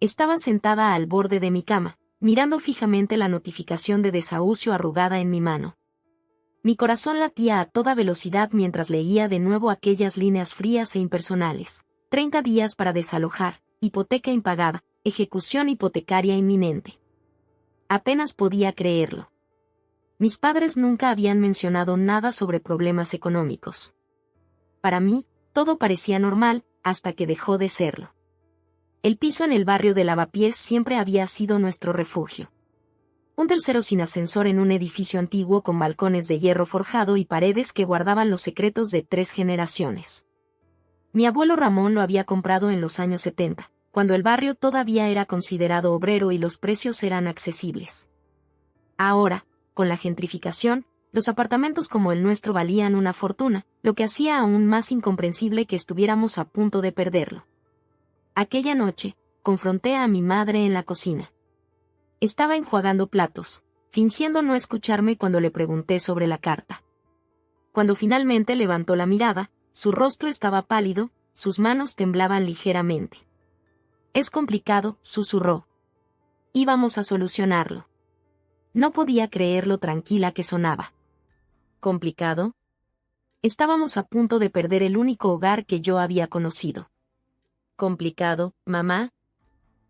Estaba sentada al borde de mi cama, mirando fijamente la notificación de desahucio arrugada en mi mano. Mi corazón latía a toda velocidad mientras leía de nuevo aquellas líneas frías e impersonales. 30 días para desalojar, hipoteca impagada, ejecución hipotecaria inminente. Apenas podía creerlo. Mis padres nunca habían mencionado nada sobre problemas económicos. Para mí, todo parecía normal, hasta que dejó de serlo. El piso en el barrio de Lavapiés siempre había sido nuestro refugio. Un tercero sin ascensor en un edificio antiguo con balcones de hierro forjado y paredes que guardaban los secretos de 3 generaciones. Mi abuelo Ramón lo había comprado en los años 70, cuando el barrio todavía era considerado obrero y los precios eran accesibles. Ahora, con la gentrificación, los apartamentos como el nuestro valían una fortuna, lo que hacía aún más incomprensible que estuviéramos a punto de perderlo. Aquella noche, confronté a mi madre en la cocina. Estaba enjuagando platos, fingiendo no escucharme cuando le pregunté sobre la carta. Cuando finalmente levantó la mirada, su rostro estaba pálido, sus manos temblaban ligeramente. «Es complicado», susurró. «Íbamos a solucionarlo». No podía creer lo tranquila que sonaba. ¿Complicado? Estábamos a punto de perder el único hogar que yo había conocido. ¿Complicado, mamá?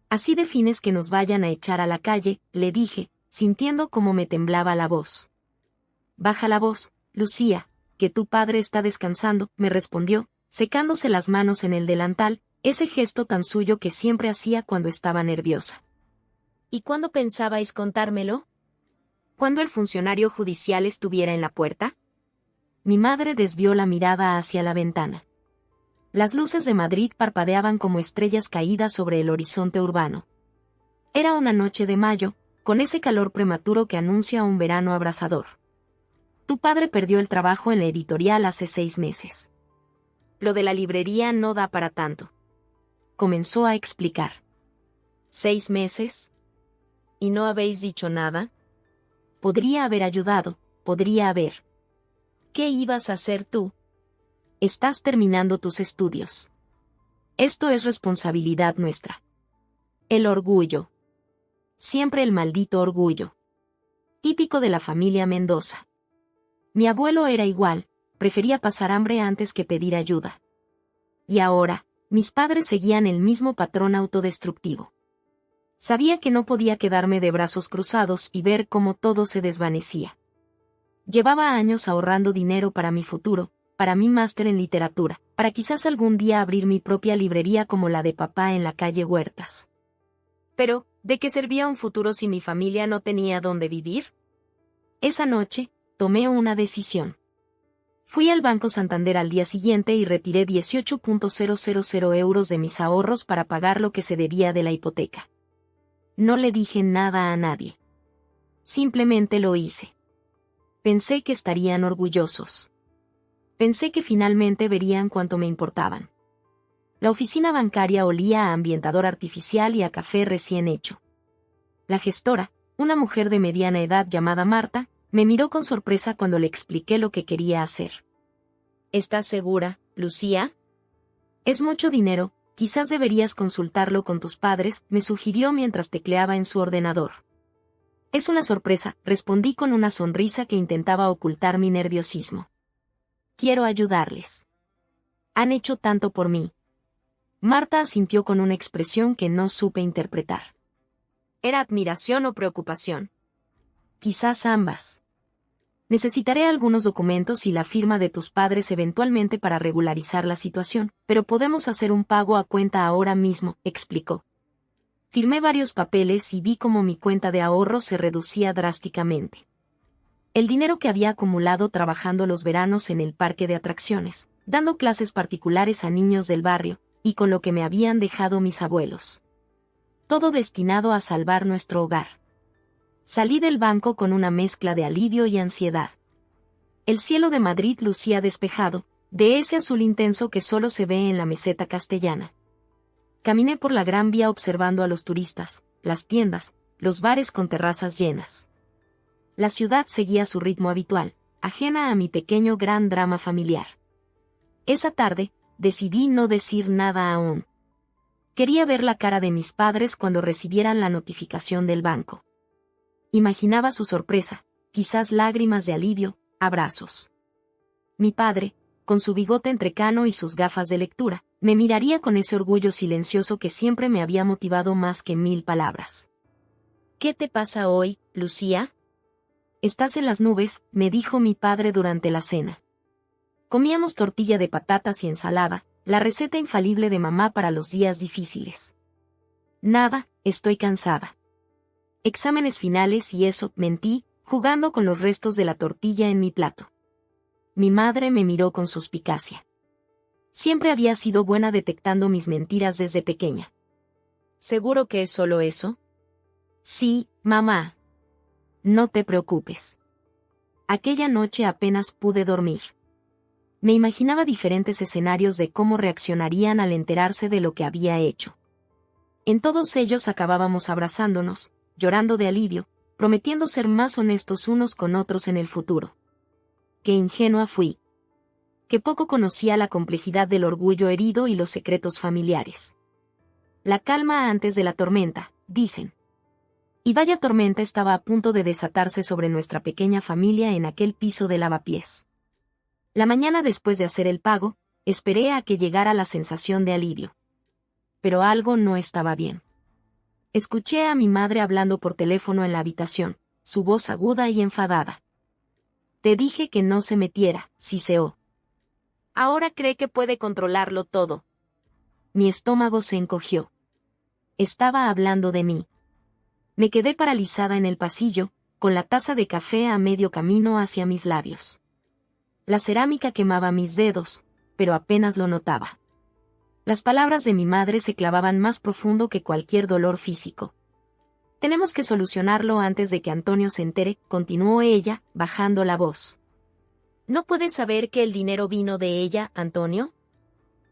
Así defines que nos vayan a echar a la calle, le dije, sintiendo cómo me temblaba la voz. Baja la voz, Lucía, que tu padre está descansando, me respondió, secándose las manos en el delantal, ese gesto tan suyo que siempre hacía cuando estaba nerviosa. ¿Y cuándo pensabais contármelo? ¿Cuándo el funcionario judicial estuviera en la puerta? Mi madre desvió la mirada hacia la ventana. Las luces de Madrid parpadeaban como estrellas caídas sobre el horizonte urbano. Era una noche de mayo, con ese calor prematuro que anuncia un verano abrasador. Tu padre perdió el trabajo en la editorial hace 6 meses. Lo de la librería no da para tanto. Comenzó a explicar. ¿6 meses? ¿Y no habéis dicho nada? Podría haber ayudado, podría haber. ¿Qué ibas a hacer tú? Estás terminando tus estudios. Esto es responsabilidad nuestra. El orgullo. Siempre el maldito orgullo. Típico de la familia Mendoza. Mi abuelo era igual, prefería pasar hambre antes que pedir ayuda. Y ahora, mis padres seguían el mismo patrón autodestructivo. Sabía que no podía quedarme de brazos cruzados y ver cómo todo se desvanecía. Llevaba años ahorrando dinero para mi futuro, para mi máster en literatura, para quizás algún día abrir mi propia librería como la de papá en la calle Huertas. Pero, ¿de qué servía un futuro si mi familia no tenía dónde vivir? Esa noche, tomé una decisión. Fui al Banco Santander al día siguiente y retiré 18.000 euros de mis ahorros para pagar lo que se debía de la hipoteca. No le dije nada a nadie. Simplemente lo hice. Pensé que estarían orgullosos. Pensé que finalmente verían cuánto me importaban. La oficina bancaria olía a ambientador artificial y a café recién hecho. La gestora, una mujer de mediana edad llamada Marta, me miró con sorpresa cuando le expliqué lo que quería hacer. ¿Estás segura, Lucía? Es mucho dinero, quizás deberías consultarlo con tus padres, me sugirió mientras tecleaba en su ordenador. Es una sorpresa, respondí con una sonrisa que intentaba ocultar mi nerviosismo. Quiero ayudarles. Han hecho tanto por mí. Marta asintió con una expresión que no supe interpretar. ¿Era admiración o preocupación? Quizás ambas. Necesitaré algunos documentos y la firma de tus padres eventualmente para regularizar la situación, pero podemos hacer un pago a cuenta ahora mismo, explicó. Firmé varios papeles y vi cómo mi cuenta de ahorro se reducía drásticamente. El dinero que había acumulado trabajando los veranos en el parque de atracciones, dando clases particulares a niños del barrio, y con lo que me habían dejado mis abuelos. Todo destinado a salvar nuestro hogar. Salí del banco con una mezcla de alivio y ansiedad. El cielo de Madrid lucía despejado, de ese azul intenso que solo se ve en la meseta castellana. Caminé por la Gran Vía observando a los turistas, las tiendas, los bares con terrazas llenas. La ciudad seguía su ritmo habitual, ajena a mi pequeño gran drama familiar. Esa tarde, decidí no decir nada aún. Quería ver la cara de mis padres cuando recibieran la notificación del banco. Imaginaba su sorpresa, quizás lágrimas de alivio, abrazos. Mi padre, con su bigote entrecano y sus gafas de lectura, me miraría con ese orgullo silencioso que siempre me había motivado más que 1000 palabras. ¿Qué te pasa hoy, Lucía? Estás en las nubes, me dijo mi padre durante la cena. Comíamos tortilla de patatas y ensalada, la receta infalible de mamá para los días difíciles. Nada, estoy cansada. Exámenes finales y eso, mentí, jugando con los restos de la tortilla en mi plato. Mi madre me miró con suspicacia. Siempre había sido buena detectando mis mentiras desde pequeña. ¿Seguro que es solo eso? Sí, mamá. No te preocupes. Aquella noche apenas pude dormir. Me imaginaba diferentes escenarios de cómo reaccionarían al enterarse de lo que había hecho. En todos ellos acabábamos abrazándonos, llorando de alivio, prometiendo ser más honestos unos con otros en el futuro. Qué ingenua fui. Que poco conocía la complejidad del orgullo herido y los secretos familiares. La calma antes de la tormenta, dicen. Y vaya tormenta estaba a punto de desatarse sobre nuestra pequeña familia en aquel piso de lavapiés. La mañana después de hacer el pago, esperé a que llegara la sensación de alivio. Pero algo no estaba bien. Escuché a mi madre hablando por teléfono en la habitación, su voz aguda y enfadada. Te dije que no se metiera, siseó. Ahora cree que puede controlarlo todo. Mi estómago se encogió. Estaba hablando de mí. Me quedé paralizada en el pasillo, con la taza de café a medio camino hacia mis labios. La cerámica quemaba mis dedos, pero apenas lo notaba. Las palabras de mi madre se clavaban más profundo que cualquier dolor físico. Tenemos que solucionarlo antes de que Antonio se entere, continuó ella, bajando la voz. ¿No puedes saber que el dinero vino de ella, Antonio?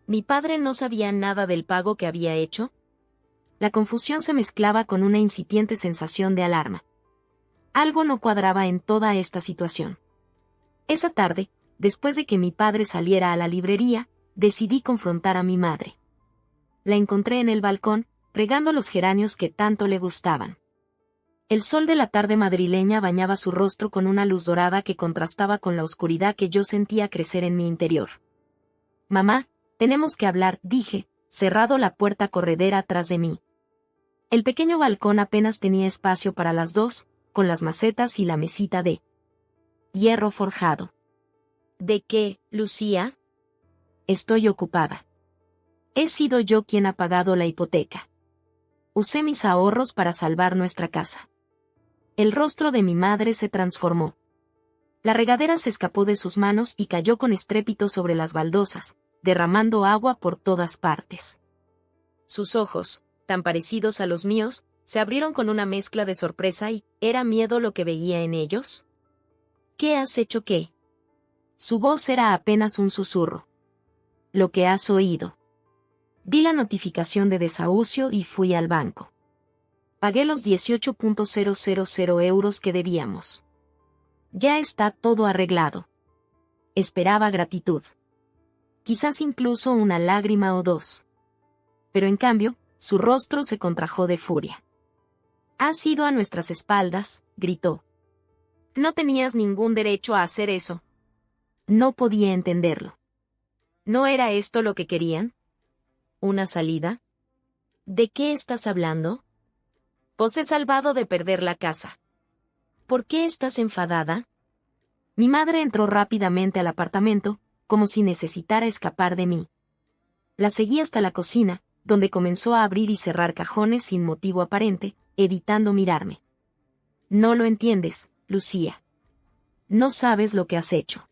¿Mi padre no sabía nada del pago que había hecho? La confusión se mezclaba con una incipiente sensación de alarma. Algo no cuadraba en toda esta situación. Esa tarde, después de que mi padre saliera a la librería, decidí confrontar a mi madre. La encontré en el balcón, regando los geranios que tanto le gustaban. El sol de la tarde madrileña bañaba su rostro con una luz dorada que contrastaba con la oscuridad que yo sentía crecer en mi interior. Mamá, tenemos que hablar, dije, cerrado la puerta corredera tras de mí. El pequeño balcón apenas tenía espacio para las dos, con las macetas y la mesita de hierro forjado. ¿De qué, Lucía? Estoy ocupada. He sido yo quien ha pagado la hipoteca. Usé mis ahorros para salvar nuestra casa. El rostro de mi madre se transformó. La regadera se escapó de sus manos y cayó con estrépito sobre las baldosas, derramando agua por todas partes. Sus ojos, tan parecidos a los míos, se abrieron con una mezcla de sorpresa y, ¿era miedo lo que veía en ellos? ¿Qué has hecho qué? Su voz era apenas un susurro. Lo que has oído. Vi la notificación de desahucio y fui al banco. Pagué los 18.000 euros que debíamos. Ya está todo arreglado. Esperaba gratitud. Quizás incluso una lágrima o dos. Pero en cambio, su rostro se contrajo de furia. «Has ido a nuestras espaldas», gritó. «No tenías ningún derecho a hacer eso». No podía entenderlo. ¿No era esto lo que querían? ¿Una salida? ¿De qué estás hablando? Os he salvado de perder la casa. ¿Por qué estás enfadada? Mi madre entró rápidamente al apartamento, como si necesitara escapar de mí. La seguí hasta la cocina, donde comenzó a abrir y cerrar cajones sin motivo aparente, evitando mirarme. No lo entiendes, Lucía. No sabes lo que has hecho.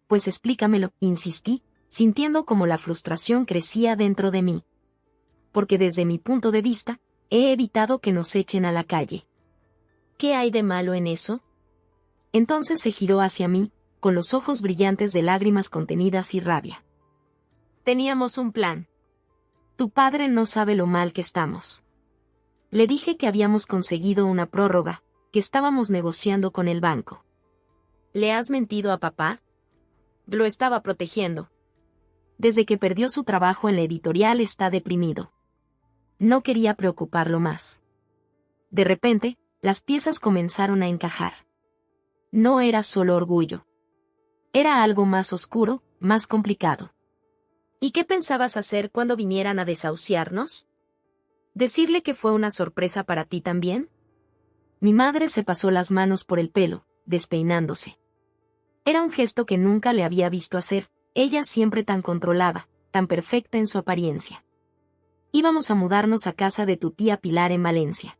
Pues explícamelo, insistí, sintiendo como la frustración crecía dentro de mí. Porque desde mi punto de vista, he evitado que nos echen a la calle. ¿Qué hay de malo en eso? Entonces se giró hacia mí, con los ojos brillantes de lágrimas contenidas y rabia. Teníamos un plan. Tu padre no sabe lo mal que estamos. Le dije que habíamos conseguido una prórroga, que estábamos negociando con el banco. ¿Le has mentido a papá? Lo estaba protegiendo. Desde que perdió su trabajo en la editorial está deprimido. No quería preocuparlo más. De repente, las piezas comenzaron a encajar. No era solo orgullo. Era algo más oscuro, más complicado. ¿Y qué pensabas hacer cuando vinieran a desahuciarnos? ¿Decirle que fue una sorpresa para ti también? Mi madre se pasó las manos por el pelo, despeinándose. Era un gesto que nunca le había visto hacer, ella siempre tan controlada, tan perfecta en su apariencia. Íbamos a mudarnos a casa de tu tía Pilar en Valencia.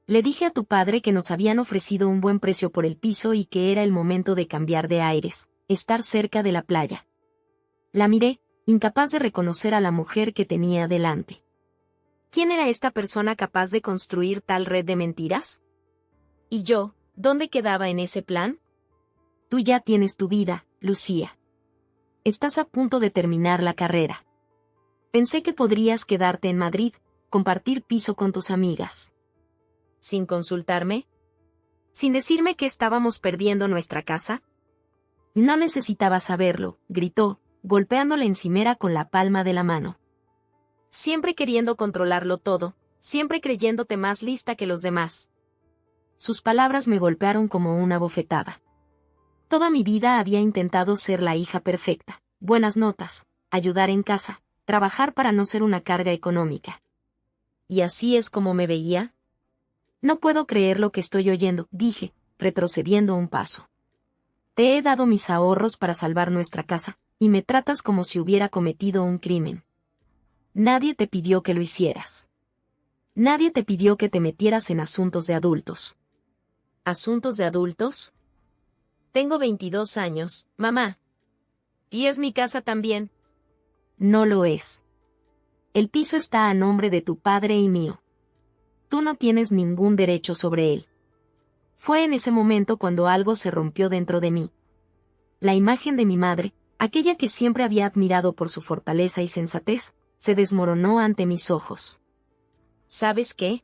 Le dije a tu padre que nos habían ofrecido un buen precio por el piso y que era el momento de cambiar de aires, estar cerca de la playa. La miré, incapaz de reconocer a la mujer que tenía delante. ¿Quién era esta persona capaz de construir tal red de mentiras? ¿Y yo, dónde quedaba en ese plan? Tú ya tienes tu vida, Lucía. Estás a punto de terminar la carrera. Pensé que podrías quedarte en Madrid, compartir piso con tus amigas. ¿Sin consultarme? ¿Sin decirme que estábamos perdiendo nuestra casa? No necesitaba saberlo, gritó, golpeando la encimera con la palma de la mano. Siempre queriendo controlarlo todo, siempre creyéndote más lista que los demás. Sus palabras me golpearon como una bofetada. Toda mi vida había intentado ser la hija perfecta, buenas notas, ayudar en casa, trabajar para no ser una carga económica. ¿Y así es como me veía? No puedo creer lo que estoy oyendo, dije, retrocediendo un paso. Te he dado mis ahorros para salvar nuestra casa, y me tratas como si hubiera cometido un crimen. Nadie te pidió que lo hicieras. Nadie te pidió que te metieras en asuntos de adultos. ¿Asuntos de adultos? Tengo 22 años, mamá. Y es mi casa también. No lo es. El piso está a nombre de tu padre y mío. Tú no tienes ningún derecho sobre él. Fue en ese momento cuando algo se rompió dentro de mí. La imagen de mi madre, aquella que siempre había admirado por su fortaleza y sensatez, se desmoronó ante mis ojos. ¿Sabes qué?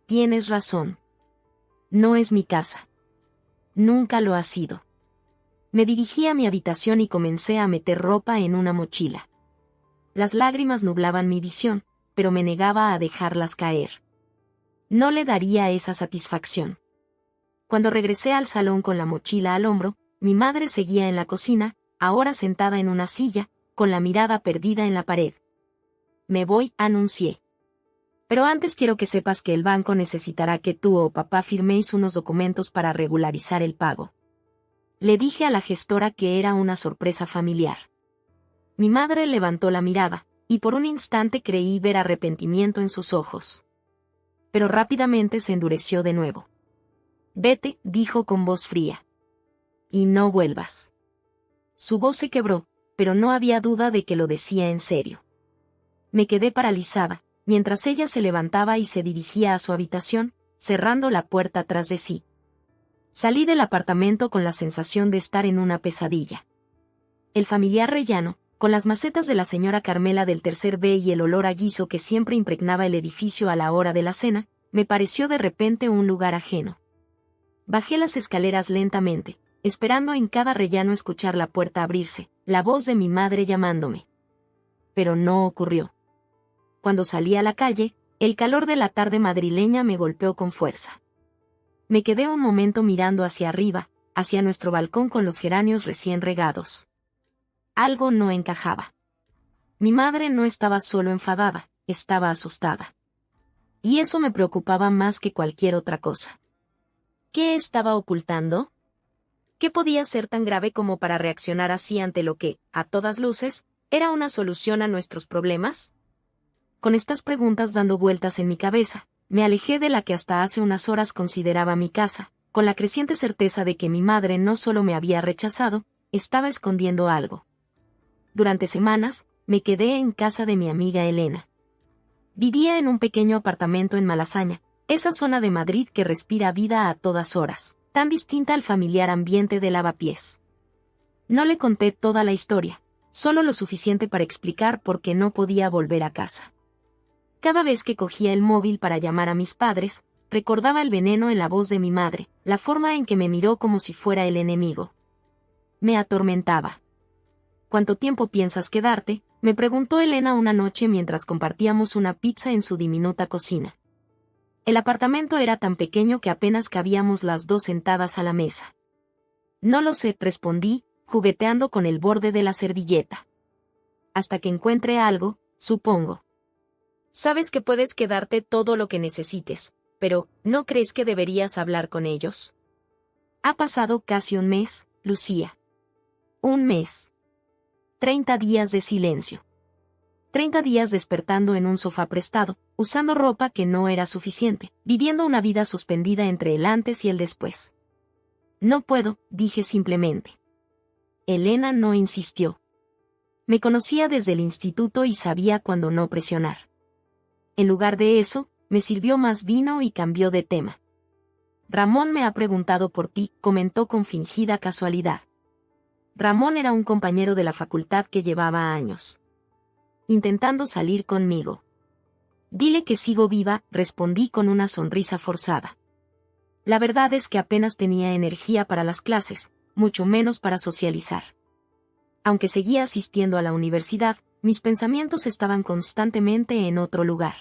Tienes razón. No es mi casa. Nunca lo ha sido. Me dirigí a mi habitación y comencé a meter ropa en una mochila. Las lágrimas nublaban mi visión, pero me negaba a dejarlas caer. No le daría esa satisfacción. Cuando regresé al salón con la mochila al hombro, mi madre seguía en la cocina, ahora sentada en una silla, con la mirada perdida en la pared. Me voy, anuncié. Pero antes quiero que sepas que el banco necesitará que tú o papá firméis unos documentos para regularizar el pago. Le dije a la gestora que era una sorpresa familiar. Mi madre levantó la mirada, y por un instante creí ver arrepentimiento en sus ojos. Pero rápidamente se endureció de nuevo. Vete, dijo con voz fría. Y no vuelvas. Su voz se quebró, pero no había duda de que lo decía en serio. Me quedé paralizada, mientras ella se levantaba y se dirigía a su habitación, cerrando la puerta tras de sí. Salí del apartamento con la sensación de estar en una pesadilla. El familiar rellano, con las macetas de la señora Carmela del tercer B y el olor a guiso que siempre impregnaba el edificio a la hora de la cena, me pareció de repente un lugar ajeno. Bajé las escaleras lentamente, esperando en cada rellano escuchar la puerta abrirse, la voz de mi madre llamándome. Pero no ocurrió. Cuando salí a la calle, el calor de la tarde madrileña me golpeó con fuerza. Me quedé un momento mirando hacia arriba, hacia nuestro balcón con los geranios recién regados. Algo no encajaba. Mi madre no estaba solo enfadada, estaba asustada. Y eso me preocupaba más que cualquier otra cosa. ¿Qué estaba ocultando? ¿Qué podía ser tan grave como para reaccionar así ante lo que, a todas luces, era una solución a nuestros problemas? Con estas preguntas dando vueltas en mi cabeza, me alejé de la que hasta hace unas horas consideraba mi casa, con la creciente certeza de que mi madre no solo me había rechazado, estaba escondiendo algo. Durante semanas, me quedé en casa de mi amiga Elena. Vivía en un pequeño apartamento en Malasaña, esa zona de Madrid que respira vida a todas horas, tan distinta al familiar ambiente de Lavapiés. No le conté toda la historia, solo lo suficiente para explicar por qué no podía volver a casa. Cada vez que cogía el móvil para llamar a mis padres, recordaba el veneno en la voz de mi madre, la forma en que me miró como si fuera el enemigo. Me atormentaba. ¿Cuánto tiempo piensas quedarte?, Me preguntó Elena una noche mientras compartíamos una pizza en su diminuta cocina. El apartamento era tan pequeño que apenas cabíamos las dos sentadas a la mesa. No lo sé, respondí, jugueteando con el borde de la servilleta. Hasta que encuentre algo, supongo. Sabes que puedes quedarte todo lo que necesites, pero ¿no crees que deberías hablar con ellos? Ha pasado casi un mes, Lucía. Un mes. 30 días de silencio. 30 días despertando en un sofá prestado, usando ropa que no era suficiente, viviendo una vida suspendida entre el antes y el después. No puedo, dije simplemente. Elena no insistió. Me conocía desde el instituto y sabía cuándo no presionar. En lugar de eso, me sirvió más vino y cambió de tema. Ramón me ha preguntado por ti, comentó con fingida casualidad. Ramón era un compañero de la facultad que llevaba años intentando salir conmigo. Dile que sigo viva, respondí con una sonrisa forzada. La verdad es que apenas tenía energía para las clases, mucho menos para socializar. Aunque seguía asistiendo a la universidad, mis pensamientos estaban constantemente en otro lugar.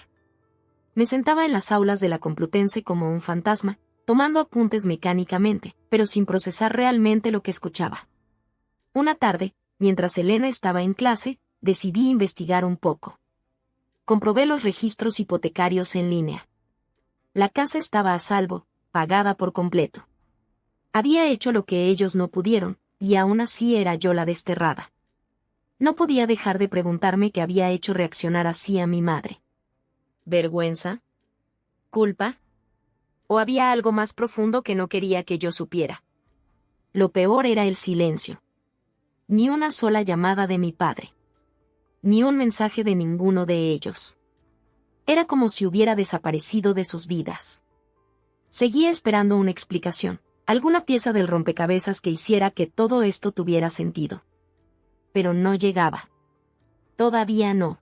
Me sentaba en las aulas de la Complutense como un fantasma, tomando apuntes mecánicamente, pero sin procesar realmente lo que escuchaba. Una tarde, mientras Elena estaba en clase, decidí investigar un poco. Comprobé los registros hipotecarios en línea. La casa estaba a salvo, pagada por completo. Había hecho lo que ellos no pudieron, y aún así era yo la desterrada. No podía dejar de preguntarme qué había hecho reaccionar así a mi madre. ¿Vergüenza? ¿Culpa? ¿O había algo más profundo que no quería que yo supiera? Lo peor era el silencio. Ni una sola llamada de mi padre. Ni un mensaje de ninguno de ellos. Era como si hubiera desaparecido de sus vidas. Seguía esperando una explicación, alguna pieza del rompecabezas que hiciera que todo esto tuviera sentido. Pero no llegaba. Todavía no.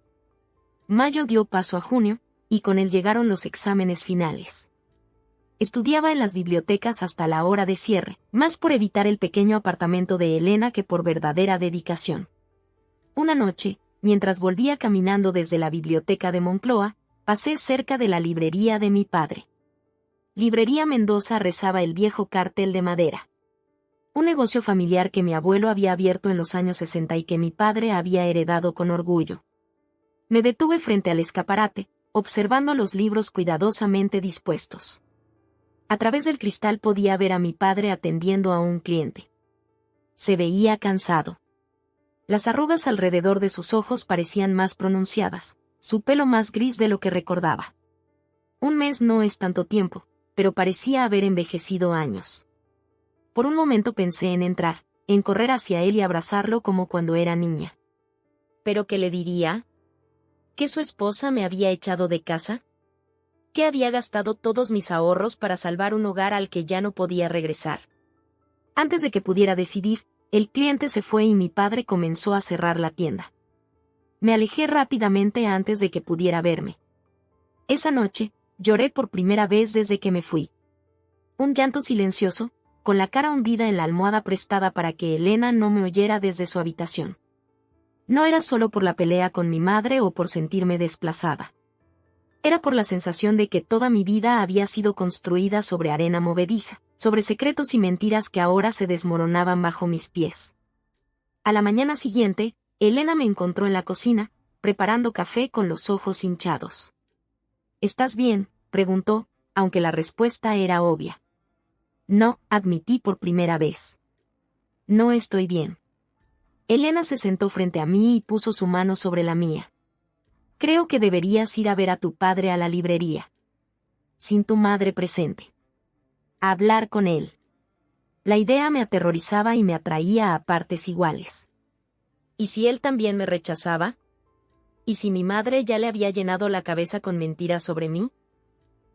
Mayo dio paso a junio, y con él llegaron los exámenes finales. Estudiaba en las bibliotecas hasta la hora de cierre, más por evitar el pequeño apartamento de Elena que por verdadera dedicación. Una noche, mientras volvía caminando desde la biblioteca de Moncloa, pasé cerca de la librería de mi padre. Librería Mendoza, rezaba el viejo cartel de madera. Un negocio familiar que mi abuelo había abierto en los años 60 y que mi padre había heredado con orgullo. Me detuve frente al escaparate, observando los libros cuidadosamente dispuestos. A través del cristal podía ver a mi padre atendiendo a un cliente. Se veía cansado. Las arrugas alrededor de sus ojos parecían más pronunciadas, su pelo más gris de lo que recordaba. Un mes no es tanto tiempo, pero parecía haber envejecido años. Por un momento pensé en entrar, en correr hacia él y abrazarlo como cuando era niña. ¿Pero qué le diría? ¿Que su esposa me había echado de casa? ¿Que había gastado todos mis ahorros para salvar un hogar al que ya no podía regresar? Antes de que pudiera decidir, el cliente se fue y mi padre comenzó a cerrar la tienda. Me alejé rápidamente antes de que pudiera verme. Esa noche, lloré por primera vez desde que me fui. Un llanto silencioso, con la cara hundida en la almohada prestada para que Elena no me oyera desde su habitación. No era solo por la pelea con mi madre o por sentirme desplazada. Era por la sensación de que toda mi vida había sido construida sobre arena movediza, sobre secretos y mentiras que ahora se desmoronaban bajo mis pies. A la mañana siguiente, Elena me encontró en la cocina, preparando café con los ojos hinchados. ¿Estás bien?, preguntó, aunque la respuesta era obvia. No, admití por primera vez. No estoy bien. Elena se sentó frente a mí y puso su mano sobre la mía. Creo que deberías ir a ver a tu padre a la librería. Sin tu madre presente. A hablar con él. La idea me aterrorizaba y me atraía a partes iguales. ¿Y si él también me rechazaba? ¿Y si mi madre ya le había llenado la cabeza con mentiras sobre mí?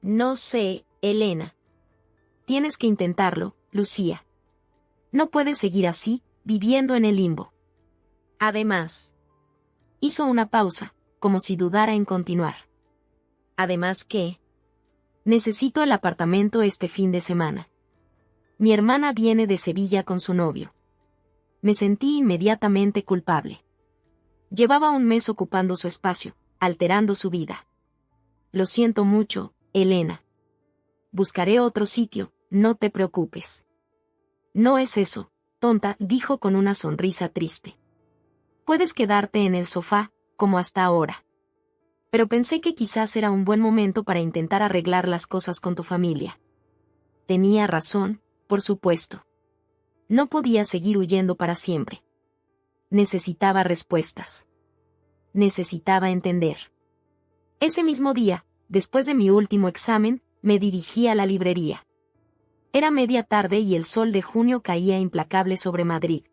No sé, Elena. Tienes que intentarlo, Lucía. No puedes seguir así, viviendo en el limbo. Además. Hizo una pausa, como si dudara en continuar. ¿Además qué? Necesito el apartamento este fin de semana. Mi hermana viene de Sevilla con su novio. Me sentí inmediatamente culpable. Llevaba un mes ocupando su espacio, alterando su vida. Lo siento mucho, Elena. Buscaré otro sitio, no te preocupes. No es eso, tonta, dijo con una sonrisa triste. Puedes quedarte en el sofá, como hasta ahora. Pero pensé que quizás era un buen momento para intentar arreglar las cosas con tu familia. Tenía razón, por supuesto. No podía seguir huyendo para siempre. Necesitaba respuestas. Necesitaba entender. Ese mismo día, después de mi último examen, me dirigí a la librería. Era media tarde y el sol de junio caía implacable sobre Madrid.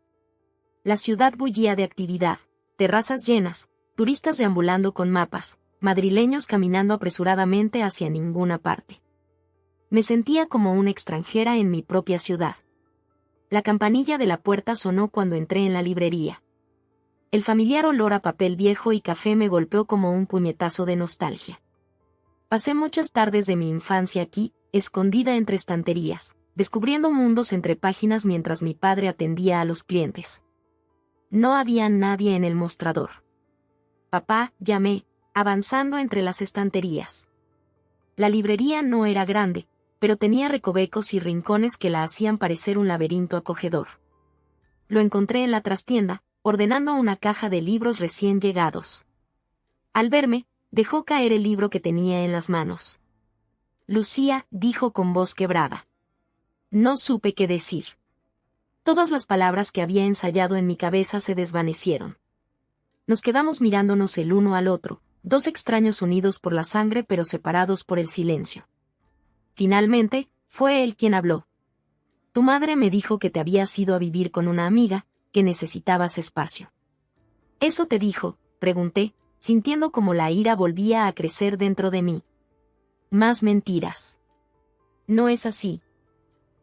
La ciudad bullía de actividad, terrazas llenas, turistas deambulando con mapas, madrileños caminando apresuradamente hacia ninguna parte. Me sentía como una extranjera en mi propia ciudad. La campanilla de la puerta sonó cuando entré en la librería. El familiar olor a papel viejo y café me golpeó como un puñetazo de nostalgia. Pasé muchas tardes de mi infancia aquí, escondida entre estanterías, descubriendo mundos entre páginas mientras mi padre atendía a los clientes. No había nadie en el mostrador. Papá, llamé, avanzando entre las estanterías. La librería no era grande, pero tenía recovecos y rincones que la hacían parecer un laberinto acogedor. Lo encontré en la trastienda, ordenando una caja de libros recién llegados. Al verme, dejó caer el libro que tenía en las manos. Lucía, dijo con voz quebrada. No supe qué decir. Todas las palabras que había ensayado en mi cabeza se desvanecieron. Nos quedamos mirándonos el uno al otro, dos extraños unidos por la sangre pero separados por el silencio. Finalmente, fue él quien habló. Tu madre me dijo que te habías ido a vivir con una amiga, que necesitabas espacio. ¿Eso te dijo?, pregunté, sintiendo como la ira volvía a crecer dentro de mí. Más mentiras. No es así.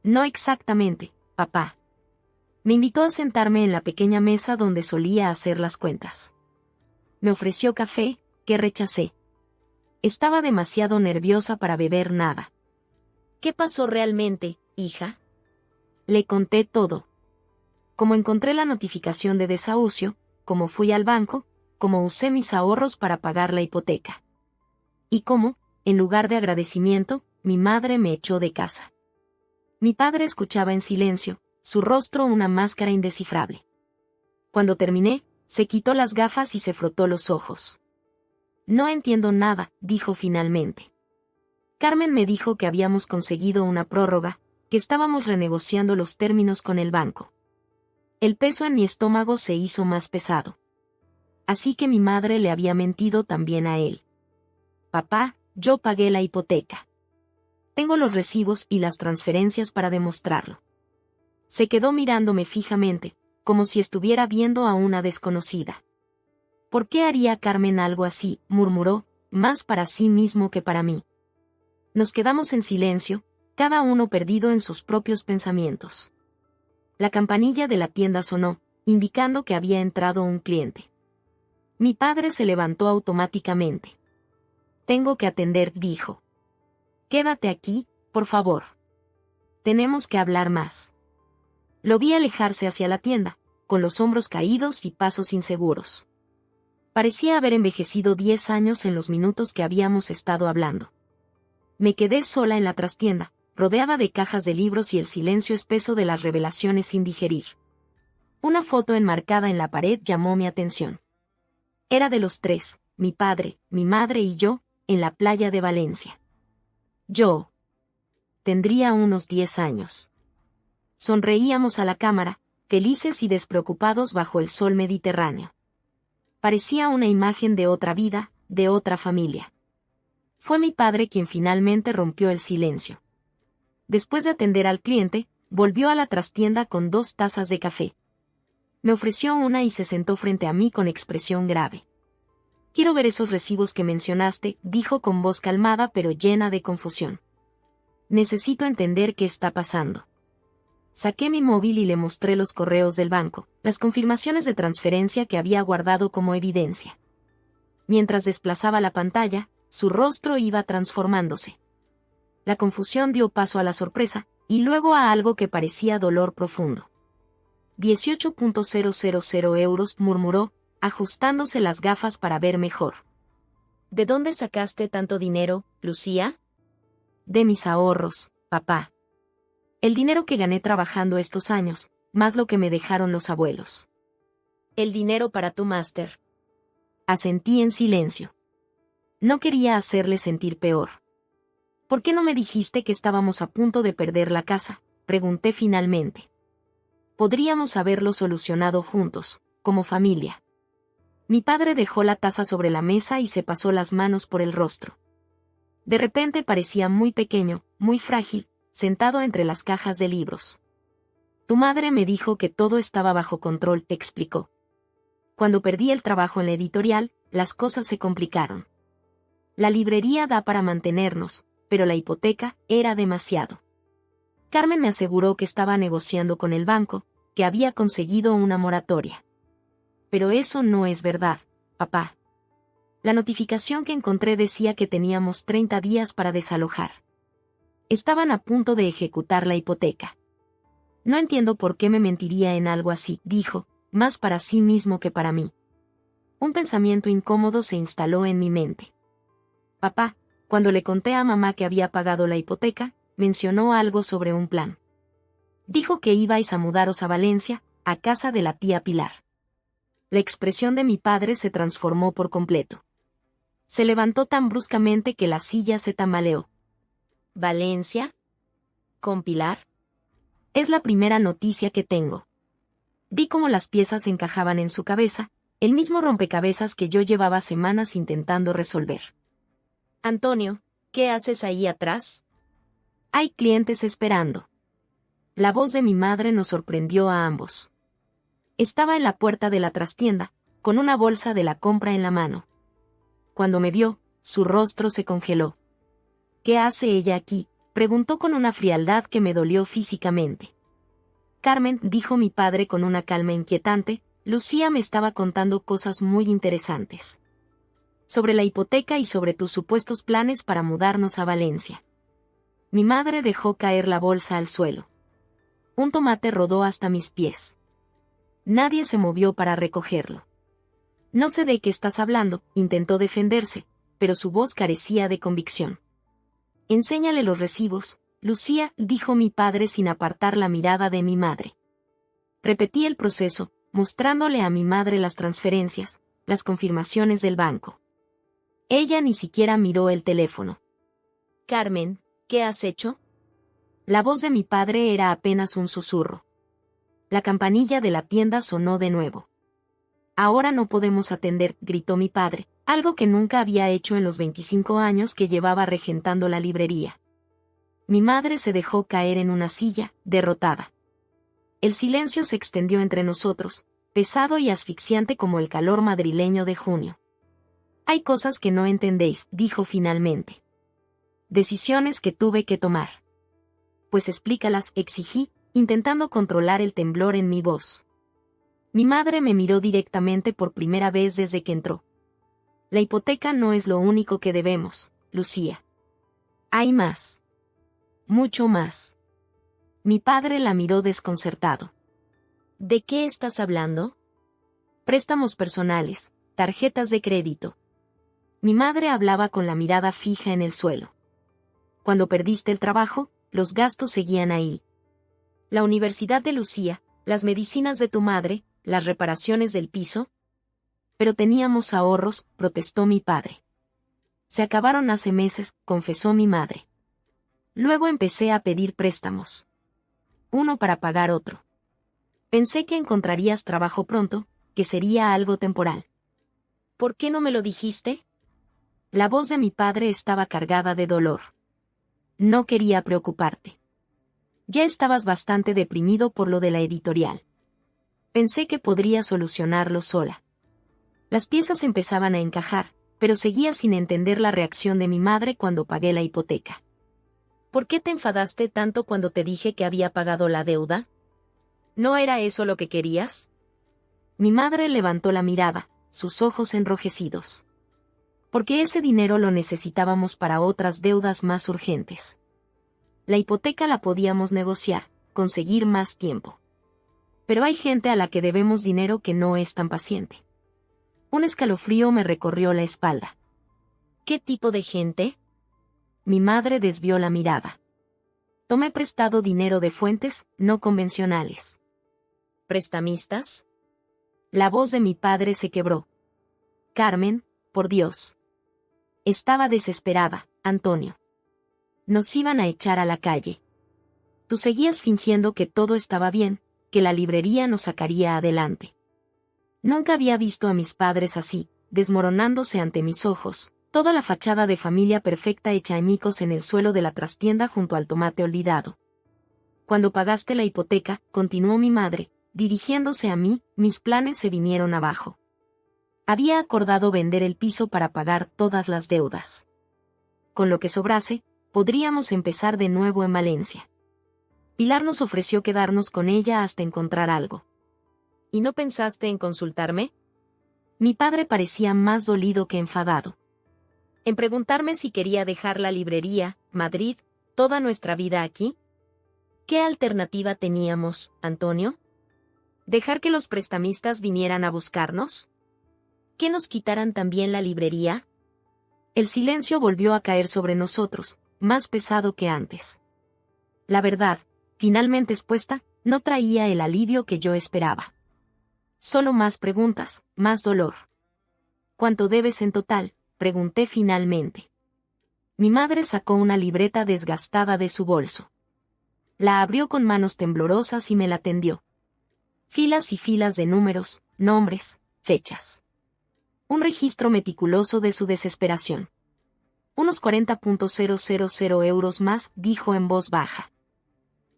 No exactamente, papá. Me invitó a sentarme en la pequeña mesa donde solía hacer las cuentas. Me ofreció café, que rechacé. Estaba demasiado nerviosa para beber nada. ¿Qué pasó realmente, hija? Le conté todo. Cómo encontré la notificación de desahucio, cómo fui al banco, cómo usé mis ahorros para pagar la hipoteca. Y cómo, en lugar de agradecimiento, mi madre me echó de casa. Mi padre escuchaba en silencio, su rostro una máscara indescifrable. Cuando terminé, se quitó las gafas y se frotó los ojos. No entiendo nada, dijo finalmente. Carmen me dijo que habíamos conseguido una prórroga, que estábamos renegociando los términos con el banco. El peso en mi estómago se hizo más pesado. Así que mi madre le había mentido también a él. Papá, yo pagué la hipoteca. Tengo los recibos y las transferencias para demostrarlo. Se quedó mirándome fijamente, como si estuviera viendo a una desconocida. ¿Por qué haría Carmen algo así?, murmuró, más para sí mismo que para mí. Nos quedamos en silencio, cada uno perdido en sus propios pensamientos. La campanilla de la tienda sonó, indicando que había entrado un cliente. Mi padre se levantó automáticamente. Tengo que atender, dijo. Quédate aquí, por favor. Tenemos que hablar más. Lo vi alejarse hacia la tienda, con los hombros caídos y pasos inseguros. Parecía haber envejecido 10 años en los minutos que habíamos estado hablando. Me quedé sola en la trastienda, rodeada de cajas de libros y el silencio espeso de las revelaciones sin digerir. Una foto enmarcada en la pared llamó mi atención. Era de los tres, mi padre, mi madre y yo, en la playa de Valencia. Yo tendría unos 10 años. Sonreíamos a la cámara, felices y despreocupados bajo el sol mediterráneo. Parecía una imagen de otra vida, de otra familia. Fue mi padre quien finalmente rompió el silencio. Después de atender al cliente, volvió a la trastienda con 2 tazas de café. Me ofreció una y se sentó frente a mí con expresión grave. Quiero ver esos recibos que mencionaste, dijo con voz calmada pero llena de confusión. Necesito entender qué está pasando. Saqué mi móvil y le mostré los correos del banco, las confirmaciones de transferencia que había guardado como evidencia. Mientras desplazaba la pantalla, su rostro iba transformándose. La confusión dio paso a la sorpresa, y luego a algo que parecía dolor profundo. 18.000 euros, murmuró, ajustándose las gafas para ver mejor. ¿De dónde sacaste tanto dinero, Lucía? De mis ahorros, papá. El dinero que gané trabajando estos años, más lo que me dejaron los abuelos. El dinero para tu máster. Asentí en silencio. No quería hacerle sentir peor. ¿Por qué no me dijiste que estábamos a punto de perder la casa?, pregunté finalmente. Podríamos haberlo solucionado juntos, como familia. Mi padre dejó la taza sobre la mesa y se pasó las manos por el rostro. De repente parecía muy pequeño, muy frágil, sentado entre las cajas de libros. Tu madre me dijo que todo estaba bajo control, explicó. Cuando perdí el trabajo en la editorial, las cosas se complicaron. La librería da para mantenernos, pero la hipoteca era demasiado. Carmen me aseguró que estaba negociando con el banco, que había conseguido una moratoria. Pero eso no es verdad, papá. La notificación que encontré decía que teníamos 30 días para desalojar. Estaban a punto de ejecutar la hipoteca. No entiendo por qué me mentiría en algo así, dijo, más para sí mismo que para mí. Un pensamiento incómodo se instaló en mi mente. Papá, cuando le conté a mamá que había pagado la hipoteca, mencionó algo sobre un plan. Dijo que ibais a mudaros a Valencia, a casa de la tía Pilar. La expresión de mi padre se transformó por completo. Se levantó tan bruscamente que la silla se tambaleó. ¿Valencia? ¿Con Pilar? Es la primera noticia que tengo. Vi cómo las piezas encajaban en su cabeza, el mismo rompecabezas que yo llevaba semanas intentando resolver. Antonio, ¿qué haces ahí atrás? Hay clientes esperando. La voz de mi madre nos sorprendió a ambos. Estaba en la puerta de la trastienda, con una bolsa de la compra en la mano. Cuando me vio, su rostro se congeló. ¿Qué hace ella aquí?, preguntó con una frialdad que me dolió físicamente. Carmen, dijo mi padre con una calma inquietante, Lucía me estaba contando cosas muy interesantes. Sobre la hipoteca y sobre tus supuestos planes para mudarnos a Valencia. Mi madre dejó caer la bolsa al suelo. Un tomate rodó hasta mis pies. Nadie se movió para recogerlo. No sé de qué estás hablando, intentó defenderse, pero su voz carecía de convicción. Enséñale los recibos, Lucía, dijo mi padre sin apartar la mirada de mi madre. Repetí el proceso, mostrándole a mi madre las transferencias, las confirmaciones del banco. Ella ni siquiera miró el teléfono. Carmen, ¿qué has hecho? La voz de mi padre era apenas un susurro. La campanilla de la tienda sonó de nuevo. Ahora no podemos atender, gritó mi padre, algo que nunca había hecho en los 25 años que llevaba regentando la librería. Mi madre se dejó caer en una silla, derrotada. El silencio se extendió entre nosotros, pesado y asfixiante como el calor madrileño de junio. Hay cosas que no entendéis, dijo finalmente. Decisiones que tuve que tomar. Pues explícalas, exigí, intentando controlar el temblor en mi voz. Mi madre me miró directamente por primera vez desde que entró. La hipoteca no es lo único que debemos, Lucía. Hay más. Mucho más. Mi padre la miró desconcertado. ¿De qué estás hablando? Préstamos personales, tarjetas de crédito. Mi madre hablaba con la mirada fija en el suelo. Cuando perdiste el trabajo, los gastos seguían ahí. La universidad de Lucía, las medicinas de tu madre, las reparaciones del piso. Pero teníamos ahorros, protestó mi padre. Se acabaron hace meses, confesó mi madre. Luego empecé a pedir préstamos. Uno para pagar otro. Pensé que encontrarías trabajo pronto, que sería algo temporal. ¿Por qué no me lo dijiste? La voz de mi padre estaba cargada de dolor. No quería preocuparte. Ya estabas bastante deprimido por lo de la editorial. Pensé que podría solucionarlo sola. Las piezas empezaban a encajar, pero seguía sin entender la reacción de mi madre cuando pagué la hipoteca. ¿Por qué te enfadaste tanto cuando te dije que había pagado la deuda? ¿No era eso lo que querías? Mi madre levantó la mirada, sus ojos enrojecidos. Porque ese dinero lo necesitábamos para otras deudas más urgentes. La hipoteca la podíamos negociar, conseguir más tiempo. Pero hay gente a la que debemos dinero que no es tan paciente. Un escalofrío me recorrió la espalda. ¿Qué tipo de gente? Mi madre desvió la mirada. Tomé prestado dinero de fuentes no convencionales. ¿Prestamistas? La voz de mi padre se quebró. Carmen, por Dios. Estaba desesperada, Antonio. Nos iban a echar a la calle. Tú seguías fingiendo que todo estaba bien, que la librería nos sacaría adelante. Nunca había visto a mis padres así, desmoronándose ante mis ojos, toda la fachada de familia perfecta hecha añicos en el suelo de la trastienda junto al tomate olvidado. Cuando pagaste la hipoteca, continuó mi madre, dirigiéndose a mí, mis planes se vinieron abajo. Había acordado vender el piso para pagar todas las deudas. Con lo que sobrase, podríamos empezar de nuevo en Valencia. Pilar nos ofreció quedarnos con ella hasta encontrar algo. ¿Y no pensaste en consultarme? Mi padre parecía más dolido que enfadado. ¿En preguntarme si quería dejar la librería, Madrid, toda nuestra vida aquí? ¿Qué alternativa teníamos, Antonio? ¿Dejar que los prestamistas vinieran a buscarnos? ¿Que nos quitaran también la librería? El silencio volvió a caer sobre nosotros, más pesado que antes. La verdad, finalmente expuesta, no traía el alivio que yo esperaba. Solo más preguntas, más dolor. ¿Cuánto debes en total?, pregunté finalmente. Mi madre sacó una libreta desgastada de su bolso. La abrió con manos temblorosas y me la tendió. Filas y filas de números, nombres, fechas. Un registro meticuloso de su desesperación. Unos 40.000 euros más, dijo en voz baja.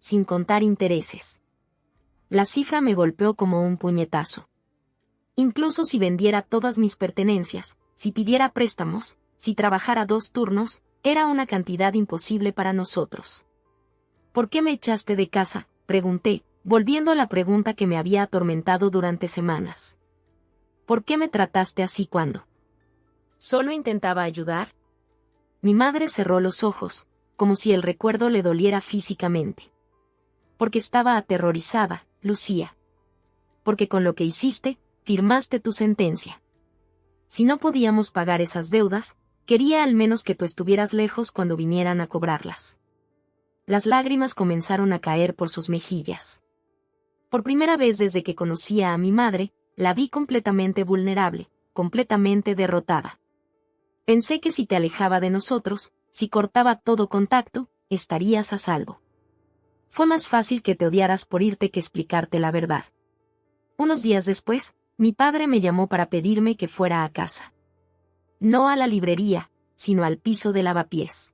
Sin contar intereses. La cifra me golpeó como un puñetazo. Incluso si vendiera todas mis pertenencias, si pidiera préstamos, si trabajara 2 turnos, era una cantidad imposible para nosotros. ¿Por qué me echaste de casa?, pregunté, volviendo a la pregunta que me había atormentado durante semanas. ¿Por qué me trataste así cuando? ¿Solo intentaba ayudar? Mi madre cerró los ojos, como si el recuerdo le doliera físicamente. Porque estaba aterrorizada, Lucía. Porque con lo que hiciste, firmaste tu sentencia. Si no podíamos pagar esas deudas, quería al menos que tú estuvieras lejos cuando vinieran a cobrarlas. Las lágrimas comenzaron a caer por sus mejillas. Por primera vez desde que conocía a mi madre, la vi completamente vulnerable, completamente derrotada. Pensé que si te alejaba de nosotros, si cortaba todo contacto, estarías a salvo. Fue más fácil que te odiaras por irte que explicarte la verdad. Unos días después, mi padre me llamó para pedirme que fuera a casa. No a la librería, sino al piso de lavapiés.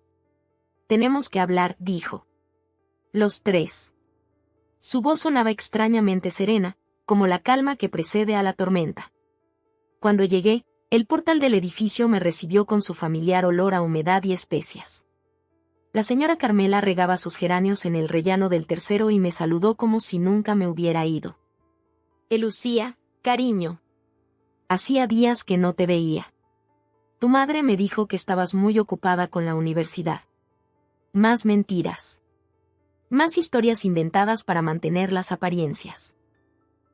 Tenemos que hablar, dijo. Los 3. Su voz sonaba extrañamente serena, como la calma que precede a la tormenta. Cuando llegué, el portal del edificio me recibió con su familiar olor a humedad y especias. La señora Carmela regaba sus geranios en el rellano del tercero y me saludó como si nunca me hubiera ido. Lucía, cariño. Hacía días que no te veía. Tu madre me dijo que estabas muy ocupada con la universidad. Más mentiras. Más historias inventadas para mantener las apariencias.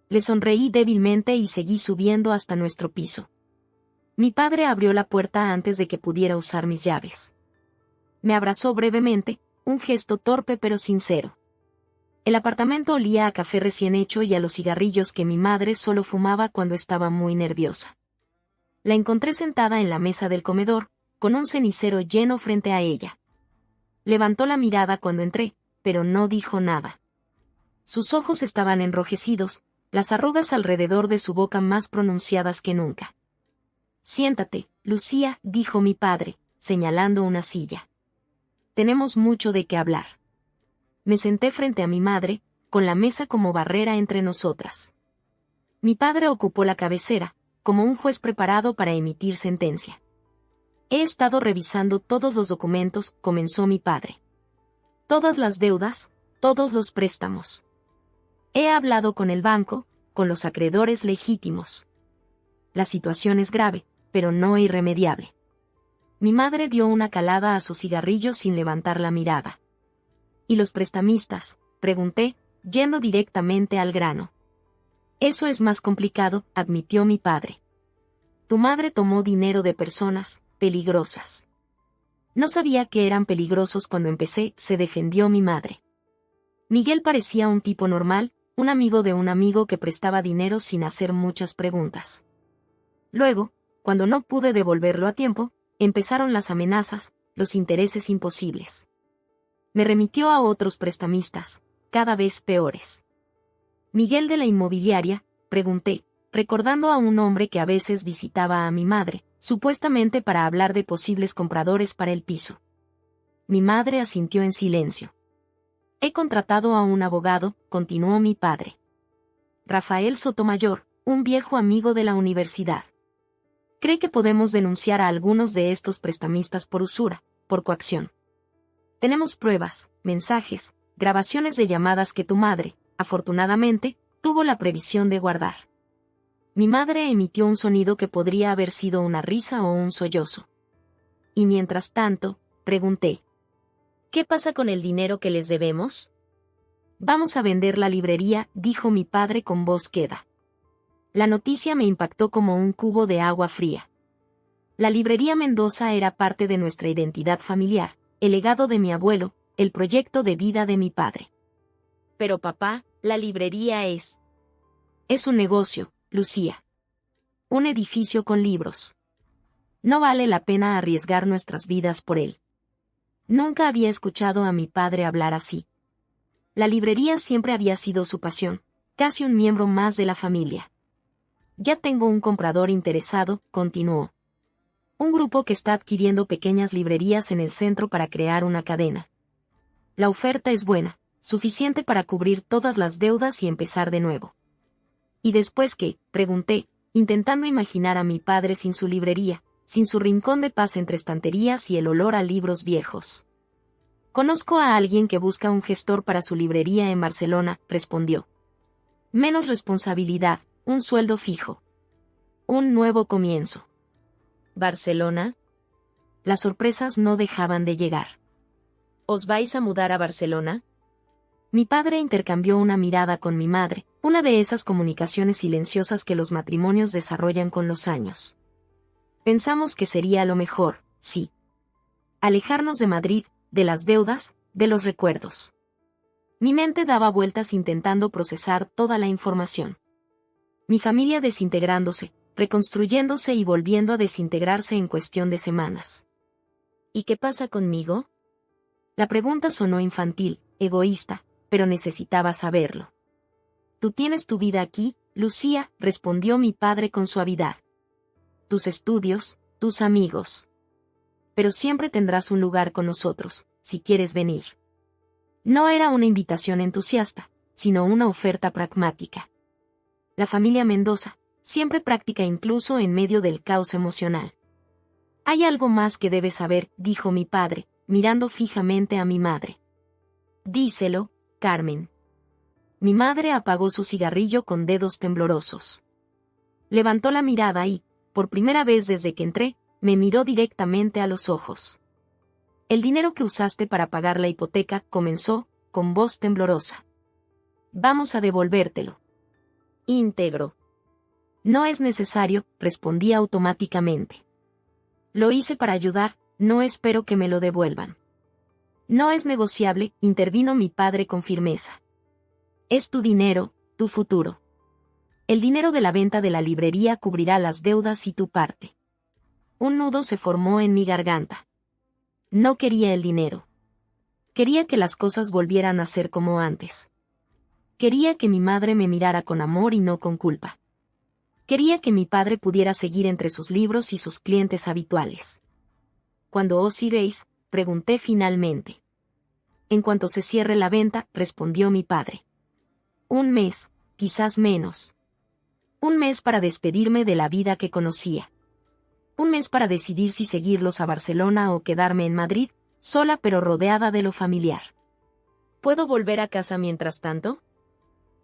Le sonreí débilmente y seguí subiendo hasta nuestro piso. Mi padre abrió la puerta antes de que pudiera usar mis llaves. Me abrazó brevemente, un gesto torpe pero sincero. El apartamento olía a café recién hecho y a los cigarrillos que mi madre solo fumaba cuando estaba muy nerviosa. La encontré sentada en la mesa del comedor, con un cenicero lleno frente a ella. Levantó la mirada cuando entré, pero no dijo nada. Sus ojos estaban enrojecidos, las arrugas alrededor de su boca más pronunciadas que nunca. Siéntate, Lucía, dijo mi padre, señalando una silla. Tenemos mucho de qué hablar. Me senté frente a mi madre, con la mesa como barrera entre nosotras. Mi padre ocupó la cabecera, como un juez preparado para emitir sentencia. He estado revisando todos los documentos, comenzó mi padre. Todas las deudas, todos los préstamos. He hablado con el banco, con los acreedores legítimos. La situación es grave, pero no irremediable. Mi madre dio una calada a su cigarrillo sin levantar la mirada. ¿Y los prestamistas?, pregunté, yendo directamente al grano. Eso es más complicado, admitió mi padre. Tu madre tomó dinero de personas peligrosas. No sabía que eran peligrosos cuando empecé, se defendió mi madre. Miguel parecía un tipo normal, un amigo de un amigo que prestaba dinero sin hacer muchas preguntas. Luego, cuando no pude devolverlo a tiempo, empezaron las amenazas, los intereses imposibles. Me remitió a otros prestamistas, cada vez peores. Miguel de la inmobiliaria, pregunté, recordando a un hombre que a veces visitaba a mi madre, supuestamente para hablar de posibles compradores para el piso. Mi madre asintió en silencio. He contratado a un abogado, continuó mi padre. Rafael Sotomayor, un viejo amigo de la universidad. Cree que podemos denunciar a algunos de estos prestamistas por usura, por coacción. Tenemos pruebas, mensajes, grabaciones de llamadas que tu madre, afortunadamente, tuvo la previsión de guardar. Mi madre emitió un sonido que podría haber sido una risa o un sollozo. Y mientras tanto, pregunté. ¿Qué pasa con el dinero que les debemos? Vamos a vender la librería, dijo mi padre con voz queda. La noticia me impactó como un cubo de agua fría. La librería Mendoza era parte de nuestra identidad familiar, el legado de mi abuelo, el proyecto de vida de mi padre. Pero papá, la librería es... Es un negocio, Lucía. Un edificio con libros. No vale la pena arriesgar nuestras vidas por él. Nunca había escuchado a mi padre hablar así. La librería siempre había sido su pasión, casi un miembro más de la familia. Ya tengo un comprador interesado, continuó. Un grupo que está adquiriendo pequeñas librerías en el centro para crear una cadena. La oferta es buena, suficiente para cubrir todas las deudas y empezar de nuevo. ¿Y después qué?, pregunté, intentando imaginar a mi padre sin su librería, sin su rincón de paz entre estanterías y el olor a libros viejos. Conozco a alguien que busca un gestor para su librería en Barcelona, respondió. Menos responsabilidad, un sueldo fijo. Un nuevo comienzo. ¿Barcelona? Las sorpresas no dejaban de llegar. ¿Os vais a mudar a Barcelona? Mi padre intercambió una mirada con mi madre, una de esas comunicaciones silenciosas que los matrimonios desarrollan con los años. Pensamos que sería lo mejor, sí. Alejarnos de Madrid, de las deudas, de los recuerdos. Mi mente daba vueltas intentando procesar toda la información. Mi familia desintegrándose, reconstruyéndose y volviendo a desintegrarse en cuestión de semanas. ¿Y qué pasa conmigo? La pregunta sonó infantil, egoísta, pero necesitaba saberlo. Tú tienes tu vida aquí, Lucía, respondió mi padre con suavidad. Tus estudios, tus amigos. Pero siempre tendrás un lugar con nosotros, si quieres venir. No era una invitación entusiasta, sino una oferta pragmática. La familia Mendoza, siempre práctica incluso en medio del caos emocional. Hay algo más que debes saber, dijo mi padre, mirando fijamente a mi madre. Díselo, Carmen. Mi madre apagó su cigarrillo con dedos temblorosos. Levantó la mirada y, por primera vez desde que entré, me miró directamente a los ojos. El dinero que usaste para pagar la hipoteca, comenzó, con voz temblorosa. Vamos a devolvértelo. Íntegro. No es necesario, respondí automáticamente. Lo hice para ayudar, no espero que me lo devuelvan. No es negociable, intervino mi padre con firmeza. Es tu dinero, tu futuro. El dinero de la venta de la librería cubrirá las deudas y tu parte. Un nudo se formó en mi garganta. No quería el dinero. Quería que las cosas volvieran a ser como antes. Quería que mi madre me mirara con amor y no con culpa. Quería que mi padre pudiera seguir entre sus libros y sus clientes habituales. ¿Cuándo os iréis?, pregunté finalmente. En cuanto se cierre la venta, respondió mi padre. Un mes, quizás menos. Un mes para despedirme de la vida que conocía. Un mes para decidir si seguirlos a Barcelona o quedarme en Madrid, sola pero rodeada de lo familiar. ¿Puedo volver a casa mientras tanto?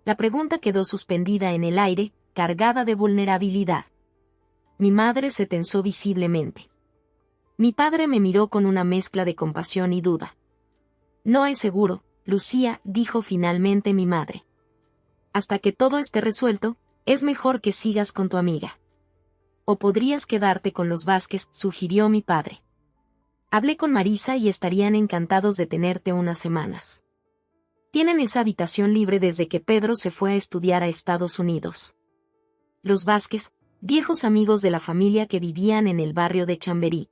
La pregunta quedó suspendida en el aire, cargada de vulnerabilidad. Mi madre se tensó visiblemente. Mi padre me miró con una mezcla de compasión y duda. No es seguro, Lucía, dijo finalmente mi madre. Hasta que todo esté resuelto, es mejor que sigas con tu amiga. o podrías quedarte con los Vázquez, sugirió mi padre. Hablé con Marisa y estarían encantados de tenerte unas semanas. Tienen esa habitación libre desde que Pedro se fue a estudiar a Estados Unidos. Los Vázquez, viejos amigos de la familia que vivían en el barrio de Chamberí.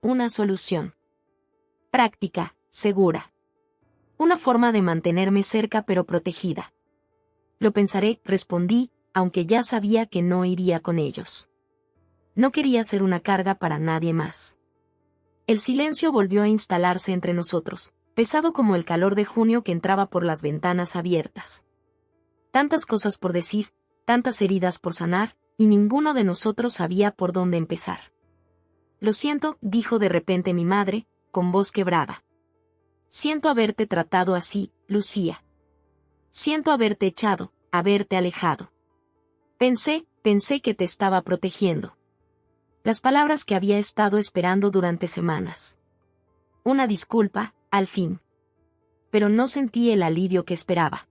Una solución. Práctica, segura. Una forma de mantenerme cerca pero protegida. Lo pensaré, respondí, aunque ya sabía que no iría con ellos. No quería ser una carga para nadie más. El silencio volvió a instalarse entre nosotros, pesado como el calor de junio que entraba por las ventanas abiertas. Tantas cosas por decir, tantas heridas por sanar, y ninguno de nosotros sabía por dónde empezar. Lo siento, dijo de repente mi madre, con voz quebrada. Siento haberte tratado así, Lucía. Siento haberte echado, haberte alejado. Pensé que te estaba protegiendo. Las palabras que había estado esperando durante semanas. Una disculpa, al fin. Pero no sentí el alivio que esperaba.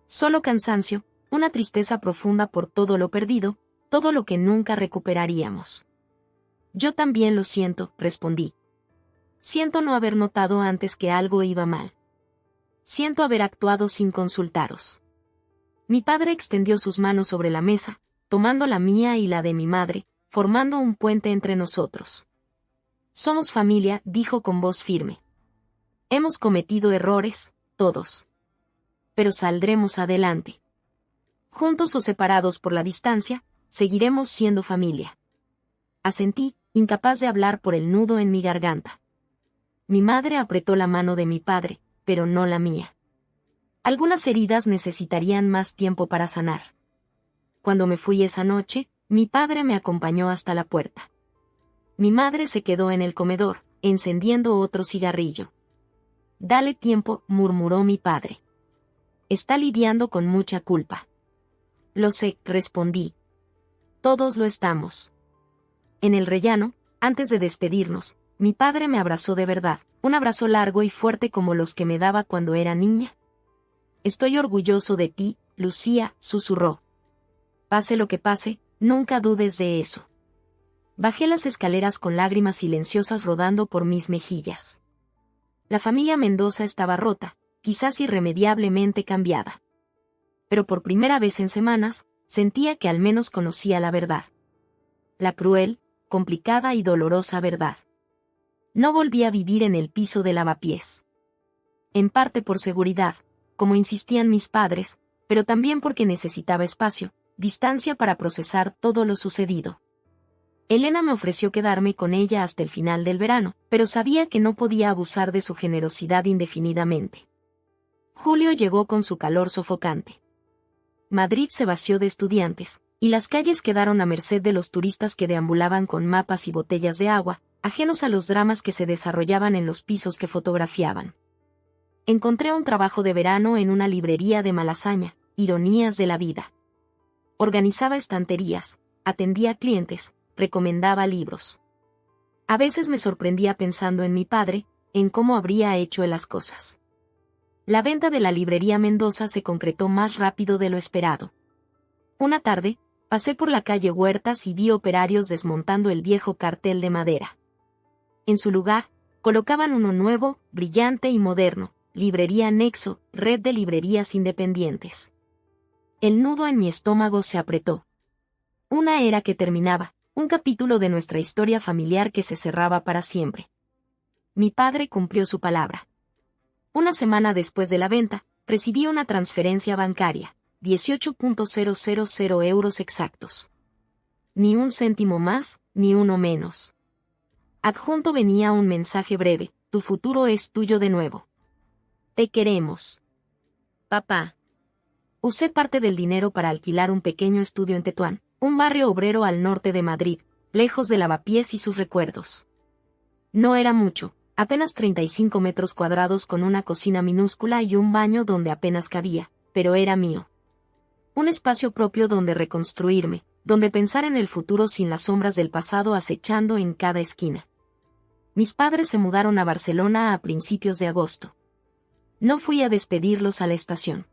Solo cansancio, una tristeza profunda por todo lo perdido, todo lo que nunca recuperaríamos. Yo también lo siento, respondí. Siento no haber notado antes que algo iba mal. Siento haber actuado sin consultaros. Mi padre extendió sus manos sobre la mesa, tomando la mía y la de mi madre, formando un puente entre nosotros. Somos familia, dijo con voz firme. Hemos cometido errores, todos. Pero saldremos adelante. Juntos o separados por la distancia, seguiremos siendo familia. Asentí, incapaz de hablar por el nudo en mi garganta. Mi madre apretó la mano de mi padre, pero no la mía. Algunas heridas necesitarían más tiempo para sanar. Cuando me fui esa noche, mi padre me acompañó hasta la puerta. Mi madre se quedó en el comedor, encendiendo otro cigarrillo. Dale tiempo, murmuró mi padre. Está lidiando con mucha culpa. Lo sé, respondí. Todos lo estamos. En el rellano, antes de despedirnos, mi padre me abrazó de verdad, un abrazo largo y fuerte como los que me daba cuando era niña. Estoy orgulloso de ti, Lucía, susurró. Pase lo que pase, nunca dudes de eso. Bajé las escaleras con lágrimas silenciosas rodando por mis mejillas. La familia Mendoza estaba rota, quizás irremediablemente cambiada. Pero por primera vez en semanas, sentía que al menos conocía la verdad. La cruel, complicada y dolorosa verdad. No volví a vivir en el piso de lavapiés. En parte por seguridad, como insistían mis padres, pero también porque necesitaba espacio, distancia para procesar todo lo sucedido. Elena me ofreció quedarme con ella hasta el final del verano, pero sabía que no podía abusar de su generosidad indefinidamente. Julio llegó con su calor sofocante. Madrid se vació de estudiantes, y las calles quedaron a merced de los turistas que deambulaban con mapas y botellas de agua, ajenos a los dramas que se desarrollaban en los pisos que fotografiaban. Encontré un trabajo de verano en una librería de Malasaña, Ironías de la Vida. Organizaba estanterías, atendía clientes, recomendaba libros. A veces me sorprendía pensando en mi padre, en cómo habría hecho él las cosas. La venta de la librería Mendoza se concretó más rápido de lo esperado. Una tarde, pasé por la calle Huertas y vi operarios desmontando el viejo cartel de madera. En su lugar, colocaban uno nuevo, brillante y moderno, Librería Nexo, red de librerías independientes. El nudo en mi estómago se apretó. Una era que terminaba, un capítulo de nuestra historia familiar que se cerraba para siempre. Mi padre cumplió su palabra. Una semana después de la venta, recibí una transferencia bancaria, 18.000 euros exactos. Ni un céntimo más, ni uno menos. Adjunto venía un mensaje breve: tu futuro es tuyo de nuevo. Te queremos. Papá. Usé parte del dinero para alquilar un pequeño estudio en Tetuán, un barrio obrero al norte de Madrid, lejos de Lavapiés y sus recuerdos. No era mucho, apenas 35 metros cuadrados con una cocina minúscula y un baño donde apenas cabía, pero era mío. Un espacio propio donde reconstruirme, donde pensar en el futuro sin las sombras del pasado acechando en cada esquina. Mis padres se mudaron a Barcelona a principios de agosto. No fui a despedirlos a la estación.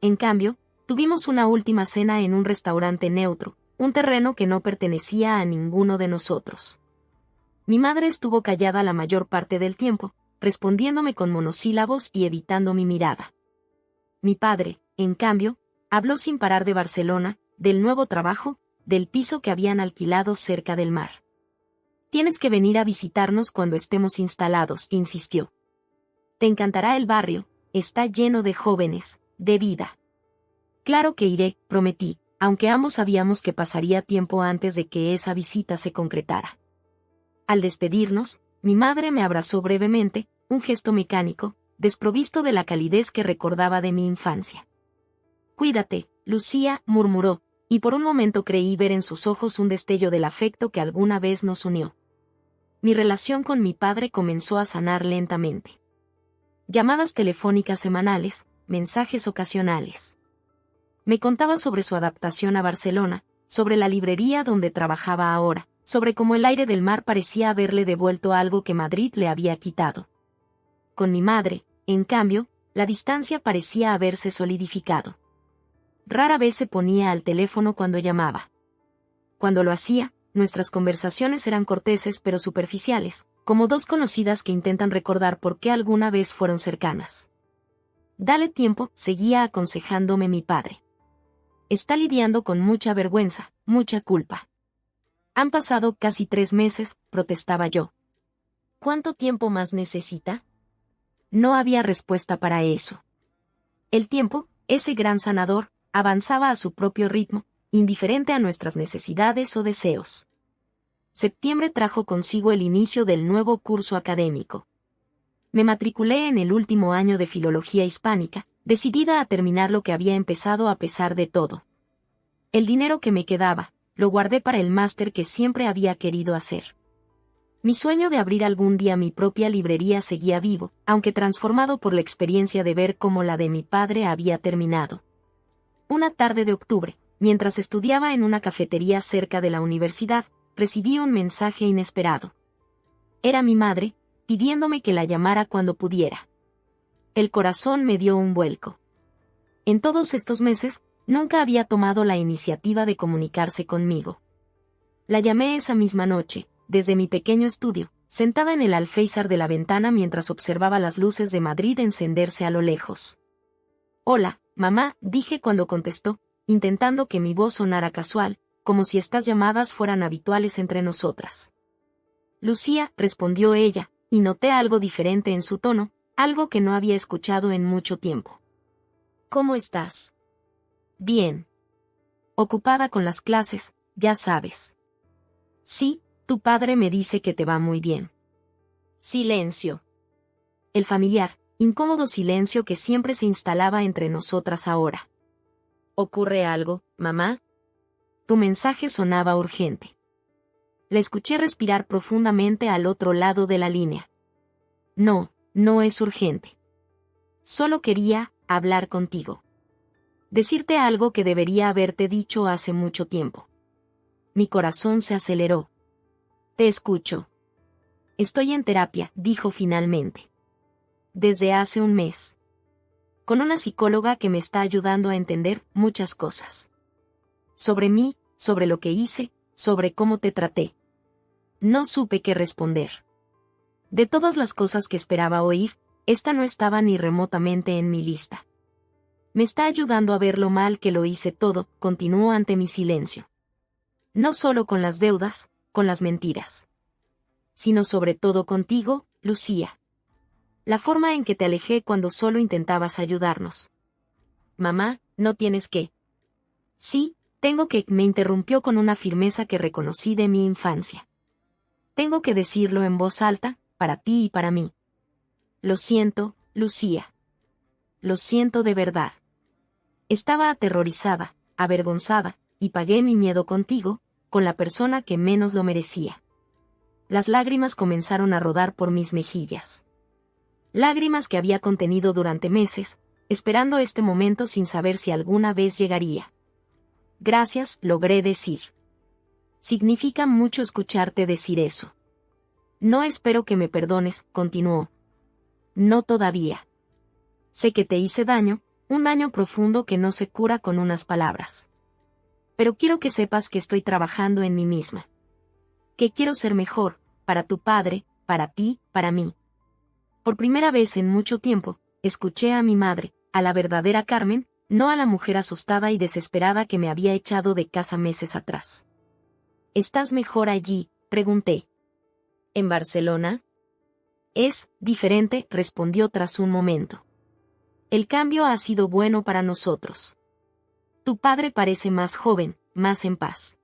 En cambio, tuvimos una última cena en un restaurante neutro, un terreno que no pertenecía a ninguno de nosotros. Mi madre estuvo callada la mayor parte del tiempo, respondiéndome con monosílabos y evitando mi mirada. Mi padre, en cambio, habló sin parar de Barcelona, del nuevo trabajo, del piso que habían alquilado cerca del mar. «Tienes que venir a visitarnos cuando estemos instalados», insistió. «Te encantará el barrio, está lleno de jóvenes, de vida». «Claro que iré», prometí, aunque ambos sabíamos que pasaría tiempo antes de que esa visita se concretara. Al despedirnos, mi madre me abrazó brevemente, un gesto mecánico, desprovisto de la calidez que recordaba de mi infancia. «Cuídate, Lucía», murmuró, y por un momento creí ver en sus ojos un destello del afecto que alguna vez nos unió. Mi relación con mi padre comenzó a sanar lentamente. Llamadas telefónicas semanales, mensajes ocasionales. Me contaba sobre su adaptación a Barcelona, sobre la librería donde trabajaba ahora, sobre cómo el aire del mar parecía haberle devuelto algo que Madrid le había quitado. Con mi madre, en cambio, la distancia parecía haberse solidificado. Rara vez se ponía al teléfono cuando llamaba. Cuando lo hacía, nuestras conversaciones eran corteses pero superficiales, como dos conocidas que intentan recordar por qué alguna vez fueron cercanas. «Dale tiempo», seguía aconsejándome mi padre. «Está lidiando con mucha vergüenza, mucha culpa». «Han pasado casi 3 meses», protestaba yo. «¿Cuánto tiempo más necesita?» No había respuesta para eso. El tiempo, ese gran sanador, avanzaba a su propio ritmo, indiferente a nuestras necesidades o deseos. Septiembre trajo consigo el inicio del nuevo curso académico. Me matriculé en el último año de Filología Hispánica, decidida a terminar lo que había empezado a pesar de todo. El dinero que me quedaba, lo guardé para el máster que siempre había querido hacer. Mi sueño de abrir algún día mi propia librería seguía vivo, aunque transformado por la experiencia de ver cómo la de mi padre había terminado. Una tarde de octubre, mientras estudiaba en una cafetería cerca de la universidad, recibí un mensaje inesperado. Era mi madre, pidiéndome que la llamara cuando pudiera. El corazón me dio un vuelco. En todos estos meses, nunca había tomado la iniciativa de comunicarse conmigo. La llamé esa misma noche, desde mi pequeño estudio, sentada en el alféizar de la ventana mientras observaba las luces de Madrid encenderse a lo lejos. «Hola, mamá», dije cuando contestó, intentando que mi voz sonara casual, como si estas llamadas fueran habituales entre nosotras. «Lucía», respondió ella, y noté algo diferente en su tono, algo que no había escuchado en mucho tiempo. «¿Cómo estás?» «Bien. Ocupada con las clases, ya sabes». «Sí, tu padre me dice que te va muy bien». Silencio. El familiar, incómodo silencio que siempre se instalaba entre nosotras ahora. «¿Ocurre algo, mamá?» Tu mensaje sonaba urgente. La escuché respirar profundamente al otro lado de la línea. «No, no es urgente. Solo quería hablar contigo. Decirte algo que debería haberte dicho hace mucho tiempo». Mi corazón se aceleró. «Te escucho». «Estoy en terapia», dijo finalmente. «Desde hace un mes. Con una psicóloga que me está ayudando a entender muchas cosas. Sobre mí, sobre lo que hice, sobre cómo te traté». No supe qué responder. De todas las cosas que esperaba oír, esta no estaba ni remotamente en mi lista. «Me está ayudando a ver lo mal que lo hice todo», continuó ante mi silencio. «No solo con las deudas, con las mentiras. Sino sobre todo contigo, Lucía. La forma en que te alejé cuando solo intentabas ayudarnos». «Mamá, no tienes que». «Sí, tengo que», me interrumpió con una firmeza que reconocí de mi infancia. «Tengo que decirlo en voz alta, para ti y para mí. Lo siento, Lucía. Lo siento de verdad. Estaba aterrorizada, avergonzada, y pagué mi miedo contigo, con la persona que menos lo merecía». Las lágrimas comenzaron a rodar por mis mejillas. Lágrimas que había contenido durante meses, esperando este momento sin saber si alguna vez llegaría. «Gracias», logré decir. «Significa mucho escucharte decir eso». «No espero que me perdones», continuó. «No todavía. Sé que te hice daño, un daño profundo que no se cura con unas palabras. Pero quiero que sepas que estoy trabajando en mí misma. Que quiero ser mejor, para tu padre, para ti, para mí. Por primera vez en mucho tiempo, escuché a mi madre, a la verdadera Carmen, no a la mujer asustada y desesperada que me había echado de casa meses atrás. ¿Estás mejor allí?, pregunté. ¿En Barcelona? Es diferente, respondió tras un momento. El cambio ha sido bueno para nosotros. Tu padre parece más joven, más en paz.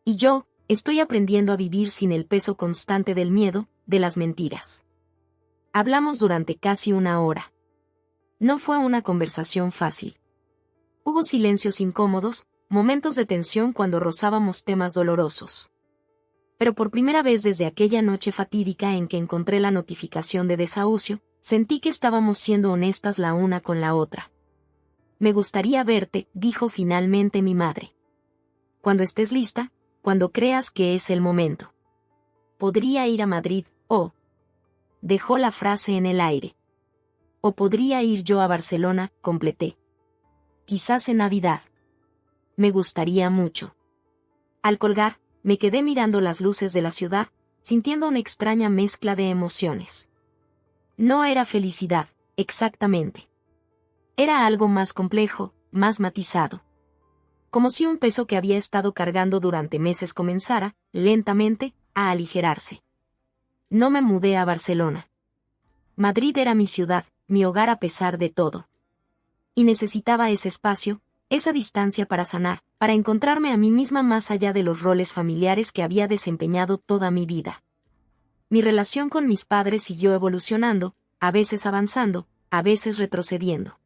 Y yo, estoy aprendiendo a vivir sin el peso constante del miedo, de las mentiras. Hablamos durante casi una hora. No fue una conversación fácil. Hubo silencios incómodos, momentos de tensión cuando rozábamos temas dolorosos. Pero por primera vez desde aquella noche fatídica en que encontré la notificación de desahucio, sentí que estábamos siendo honestas la una con la otra. Me gustaría verte, dijo finalmente mi madre. Cuando estés lista, cuando creas que es el momento. Podría ir a Madrid, o... Dejó la frase en el aire. O podría ir yo a Barcelona, completé. Quizás en Navidad. Me gustaría mucho. Al colgar, me quedé mirando las luces de la ciudad, sintiendo una extraña mezcla de emociones. No era felicidad, exactamente. Era algo más complejo, más matizado. Como si un peso que había estado cargando durante meses comenzara, lentamente, a aligerarse. No me mudé a Barcelona. Madrid era mi ciudad, mi hogar a pesar de todo. Y necesitaba ese espacio, esa distancia para sanar, para encontrarme a mí misma más allá de los roles familiares que había desempeñado toda mi vida. Mi relación con mis padres siguió evolucionando, a veces avanzando, a veces retrocediendo.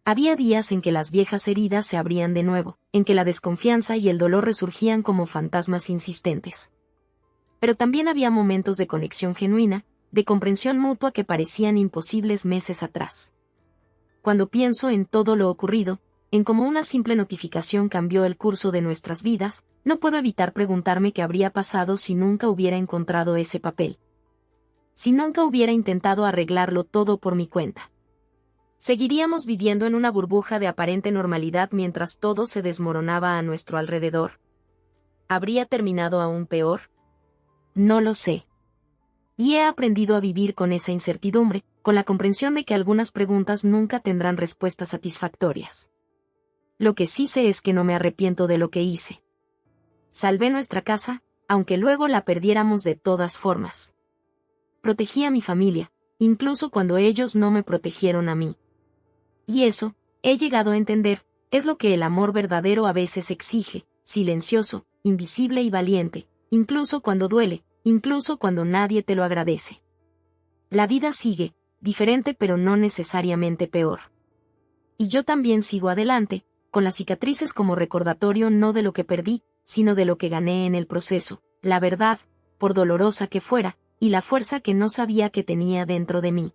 Había días en que las viejas heridas se abrían de nuevo, en que la desconfianza y el dolor resurgían como fantasmas insistentes. Pero también había momentos de conexión genuina, de comprensión mutua que parecían imposibles meses atrás. Cuando pienso en todo lo ocurrido, en cómo una simple notificación cambió el curso de nuestras vidas, no puedo evitar preguntarme qué habría pasado si nunca hubiera encontrado ese papel. Si nunca hubiera intentado arreglarlo todo por mi cuenta. ¿Seguiríamos viviendo en una burbuja de aparente normalidad mientras todo se desmoronaba a nuestro alrededor? ¿Habría terminado aún peor? No lo sé. Y he aprendido a vivir con esa incertidumbre, con la comprensión de que algunas preguntas nunca tendrán respuestas satisfactorias. Lo que sí sé es que no me arrepiento de lo que hice. Salvé nuestra casa, aunque luego la perdiéramos de todas formas. Protegí a mi familia, incluso cuando ellos no me protegieron a mí. Y eso, he llegado a entender, es lo que el amor verdadero a veces exige, silencioso, invisible y valiente, incluso cuando duele, incluso cuando nadie te lo agradece. La vida sigue, diferente pero no necesariamente peor. Y yo también sigo adelante, con las cicatrices como recordatorio no de lo que perdí, sino de lo que gané en el proceso, la verdad, por dolorosa que fuera, y la fuerza que no sabía que tenía dentro de mí.